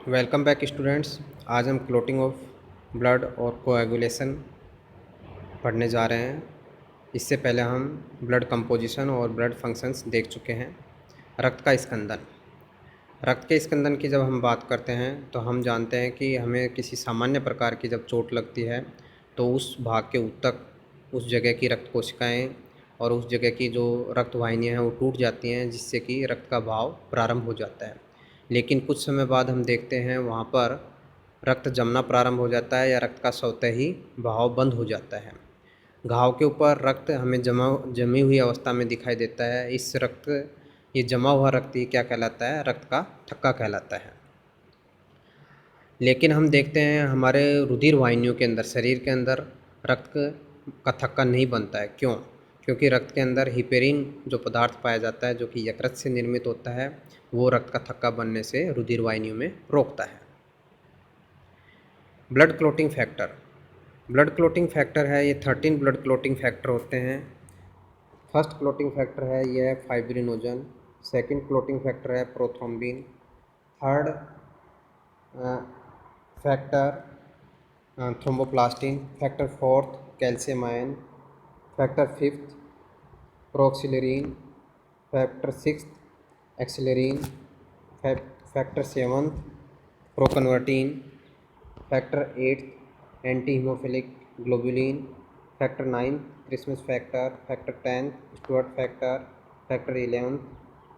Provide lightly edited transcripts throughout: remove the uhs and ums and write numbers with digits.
Welcome back students. आज हम clotting of blood और कोएगुलेशन पढ़ने जा रहे हैं। इससे पहले हम ब्लड कंपोजिशन और ब्लड फंक्शंस देख चुके हैं। रक्त का स्कंदन। रक्त के स्कंदन की जब हम बात करते हैं तो हम जानते हैं कि हमें किसी सामान्य प्रकार की जब चोट लगती है तो उस भाग के ऊतक, उस जगह की रक्त कोशिकाएँ और उस जगह की जो रक्त वाहिनियाँ हैं वो टूट जाती हैं, जिससे कि रक्त का बहाव प्रारंभ हो जाता है। लेकिन कुछ समय बाद हम देखते हैं वहाँ पर रक्त जमना प्रारंभ हो जाता है या रक्त का स्वतः ही बहाव बंद हो जाता है। घाव के ऊपर रक्त हमें जमी हुई अवस्था में दिखाई देता है। ये जमा हुआ रक्त ही क्या कहलाता है? रक्त का थक्का कहलाता है। लेकिन हम देखते हैं हमारे रुधिर वाहिनियों के अंदर, शरीर के अंदर रक्त का थक्का नहीं बनता है। क्यों? क्योंकि रक्त के अंदर हिपेरिन जो पदार्थ पाया जाता है, जो कि यकृत से निर्मित होता है, वो रक्त का थक्का बनने से रुधिर वाहिनियों में रोकता है। Blood clotting factor. Blood clotting factor है, ये 13 ब्लड क्लॉटिंग फैक्टर होते हैं। फर्स्ट क्लॉटिंग फैक्टर है ये है फाइब्रिनोजन। सेकंड क्लॉटिंग फैक्टर है prothrombin. Third factor thromboplastin. Factor fourth calcium ion. Factor fifth proaccelerin. Factor sixth accelerin. Factor seventh proconvertin. Factor eighth anti haemophilic globulin. Factor ninth Christmas factor. Factor tenth Stuart factor. Factor 11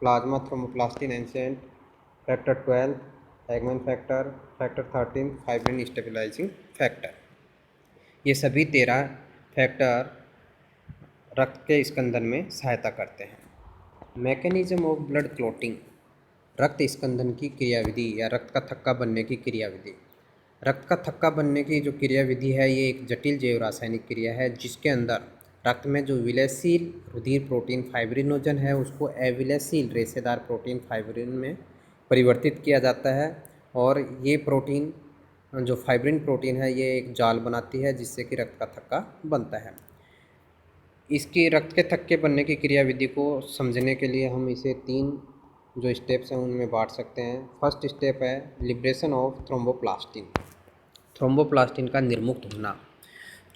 plasma thromboplastin antecedent. Factor 12 Hageman factor. Factor 13 fibrin stabilising factor. ये सभी 13 factor रक्त के स्कंदन में सहायता करते हैं। Mechanism of blood clotting. रक्त स्कंदन की क्रियाविधि या रक्त का थक्का बनने की क्रियाविधि। रक्त का थक्का बनने की जो क्रियाविधि है, ये एक जटिल जैव रासायनिक क्रिया है, जिसके अंदर रक्त में जो विलयशील रुधिर प्रोटीन फाइब्रिनोजन है उसको अविलयशील रेशेदार प्रोटीन फाइब्रिन में परिवर्तित किया जाता है। और ये प्रोटीन, जो फाइब्रिन प्रोटीन है, ये एक जाल बनाती है जिससे कि रक्त का थक्का बनता है। इसकी रक्त के थक्के बनने की क्रियाविधि को समझने के लिए हम इसे 3 जो स्टेप्स हैं उनमें बांट सकते हैं। फर्स्ट स्टेप है लिब्रेशन ऑफ थ्रोम्बोप्लास्टिन। थ्रोम्बोप्लास्टिन का निर्मुक्त होना।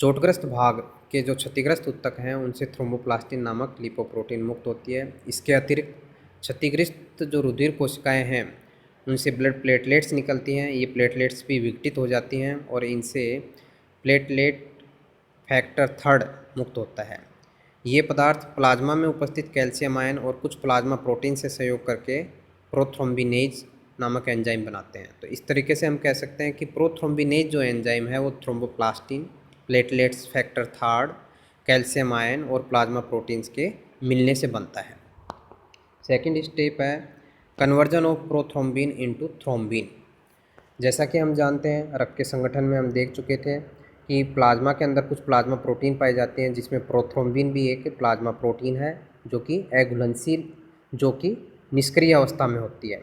चोटग्रस्त भाग के जो क्षतिग्रस्त ऊतक हैं उनसे थ्रोम्बोप्लास्टिन नामक लिपोप्रोटीन मुक्त होती है। इसके अतिरिक्त क्षतिग्रस्त जो रुधिर कोशिकाएं हैं उनसे ब्लड प्लेटलेट्स निकलती हैं। ये प्लेटलेट्स भी विघटित हो जाती हैं और इनसे प्लेटलेट फैक्टर थर्ड मुक्त होता है। ये पदार्थ प्लाज्मा में उपस्थित कैल्शियम आयन और कुछ प्लाज्मा प्रोटीन से सहयोग करके प्रोथ्रोम्बिनेज नामक एंजाइम बनाते हैं। तो इस तरीके से हम कह सकते हैं कि प्रोथ्रोम्बिनेज जो एंजाइम है वो thromboplastin, platelets factor third, calcium ion और प्लाज्मा प्रोटीन्स के मिलने से बनता है। सेकेंड स्टेप है conversion of prothrombin into thrombin. जैसा कि हम जानते हैं, रक्त के संगठन में हम देख चुके थे कि प्लाज्मा के अंदर कुछ प्लाज्मा प्रोटीन पाए जाते हैं, जिसमें प्रोथ्रोम्बिन भी एक प्लाज्मा प्रोटीन है जो कि अघुलनशील, जो कि निष्क्रिय अवस्था में होती है।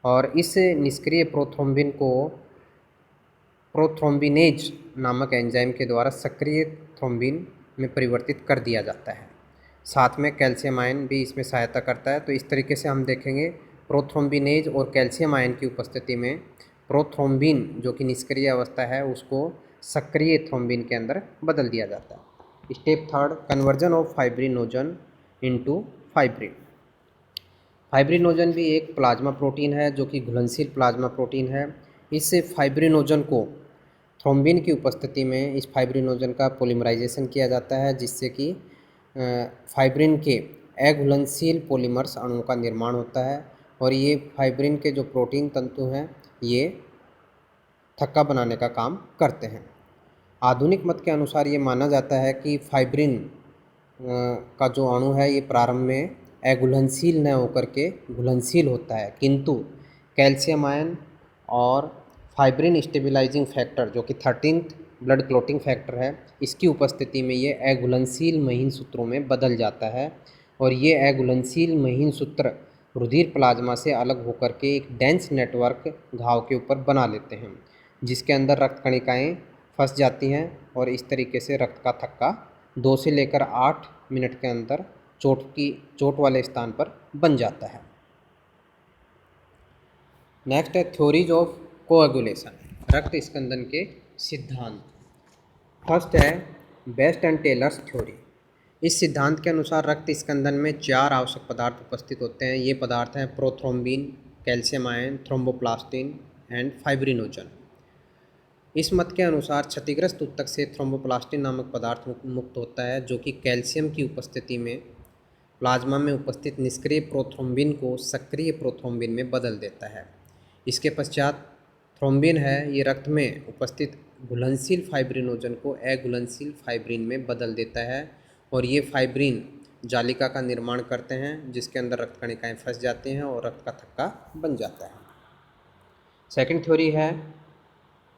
और इस निष्क्रिय प्रोथ्रोम्बिन को प्रोथ्रोम्बिनेज नामक एंजाइम के द्वारा सक्रिय थ्रोम्बिन में परिवर्तित कर दिया जाता है। साथ में कैल्शियम आयन भी इसमें सहायता करता है। तो इस तरीके से हम देखेंगे प्रोथ्रोम्बिनेज और कैल्शियम आयन की उपस्थिति में प्रोथ्रोम्बिन जो कि निष्क्रिय अवस्था है उसको सक्रिय थ्रोम्बिन के अंदर बदल दिया जाता है। Step third conversion of fibrinogen into fibrin. Fibrinogen भी एक प्लाज्मा प्रोटीन है जो कि घुलनशील प्लाज्मा प्रोटीन है। इस फाइब्रिनोजन को थ्रोम्बिन की उपस्थिति में इस फाइब्रिनोजन का पॉलीमराइजेशन किया जाता है, जिससे कि फाइब्रिन के अघुलनशील पॉलीमर्स अणुओं का निर्माण होता है। और ये फाइब्रिन के जो प्रोटीन तंतु हैं ये थक्का बनाने का काम करते हैं। आधुनिक मत के अनुसार ये माना जाता है कि फाइब्रिन का जो अणु है ये प्रारंभ में अघुलनशील न होकर के घुलनशील होता है, किंतु कैल्शियम आयन और फाइब्रिन स्टेबलाइजिंग फैक्टर जो कि 13th ब्लड क्लॉटिंग फैक्टर है, इसकी उपस्थिति में ये अघुलनशील महीन सूत्रों में बदल जाता है। और ये अघुलनशील महीन सूत्र रुधिर प्लाज्मा से अलग होकर के एक डेंस नेटवर्क घाव के ऊपर बना लेते हैं, जिसके अंदर रक्त कणिकाएँ फंस जाती हैं और इस तरीके से रक्त का थक्का 2 से लेकर 8 मिनट के अंदर चोट वाले स्थान पर बन जाता है। नेक्स्ट है थ्योरीज ऑफ कोएगुलेशन, रक्त स्कंदन के सिद्धांत। फर्स्ट है बेस्ट एंड टेलर्स थ्योरी। इस सिद्धांत के अनुसार रक्त स्कंदन में 4 आवश्यक पदार्थ उपस्थित होते हैं। ये पदार्थ हैं prothrombin, calcium ion, thromboplastin and fibrinogen. इस मत के अनुसार क्षतिग्रस्त ऊतक से थ्रोम्बोप्लास्टिन नामक पदार्थ मुक्त होता है, जो कि कैल्शियम की उपस्थिति में प्लाज्मा में उपस्थित निष्क्रिय प्रोथ्रोम्बिन को सक्रिय प्रोथ्रोम्बिन में बदल देता है। इसके पश्चात थ्रोम्बिन है, ये रक्त में उपस्थित घुलनशील फाइब्रिनोजन को अघुलनशील फाइब्रिन में बदल देता है और ये फाइब्रिन जालिका का निर्माण करते हैं, जिसके अंदर रक्त कणिकाएं फंस जाती हैं और रक्त का थक्का बन जाता है। सेकंड थ्योरी है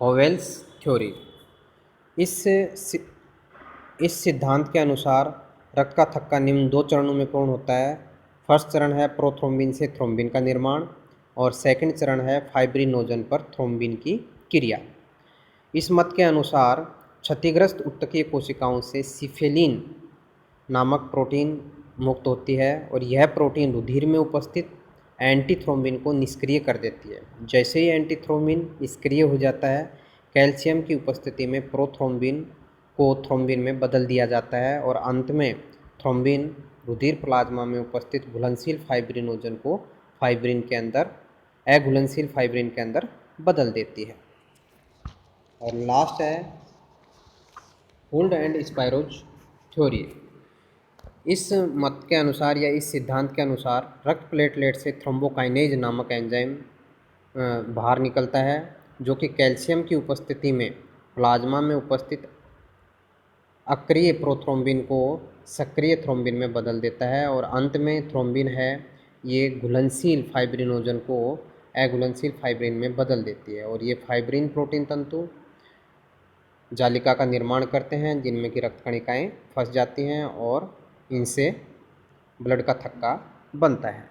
होवेल्स थ्योरी। इस सिद्धांत के अनुसार रक्त का थक्का निम्न 2 चरणों में पूर्ण होता है। फर्स्ट चरण है प्रोथ्रोम्बिन से थ्रोम्बिन का निर्माण और सेकंड चरण है फाइब्रिनोजन पर थ्रोम्बिन की क्रिया। इस मत के अनुसार क्षतिग्रस्त ऊतकीय कोशिकाओं से सिफेलिन नामक प्रोटीन मुक्त होती है और यह प्रोटीन रुधिर में उपस्थित एंटीथ्रोम्बिन को निष्क्रिय कर देती है। जैसे ही एंटीथ्रोम्बिन निष्क्रिय हो जाता है, कैल्शियम की उपस्थिति में प्रोथ्रोम्बिन को थ्रोम्बिन में बदल दिया जाता है और अंत में थ्रोम्बिन रुधिर प्लाज्मा में उपस्थित घुलनशील फाइब्रिनोजन को फाइब्रिन के अंदर अघुलनशील फाइब्रिन के अंदर बदल देती है। और लास्ट है हुल्ड एंड स्पायरोज थ्योरी। इस मत के अनुसार या इस सिद्धांत के अनुसार रक्त प्लेटलेट से थ्रोम्बोकाइनेज नामक एंजाइम बाहर निकलता है, जो कि कैल्शियम की उपस्थिति में प्लाज्मा में उपस्थित अक्रिय प्रोथ्रोम्बिन को सक्रिय थ्रोम्बिन में बदल देता है और अंत में थ्रोम्बिन है, ये घुलनशील फाइब्रिनोजन को अघुलनशील फाइब्रिन में बदल देती है और ये फाइब्रिन प्रोटीन तंतु जालिका का निर्माण करते हैं, जिनमें कि रक्त कणिकाएं फंस जाती हैं और इनसे ब्लड का थक्का बनता है।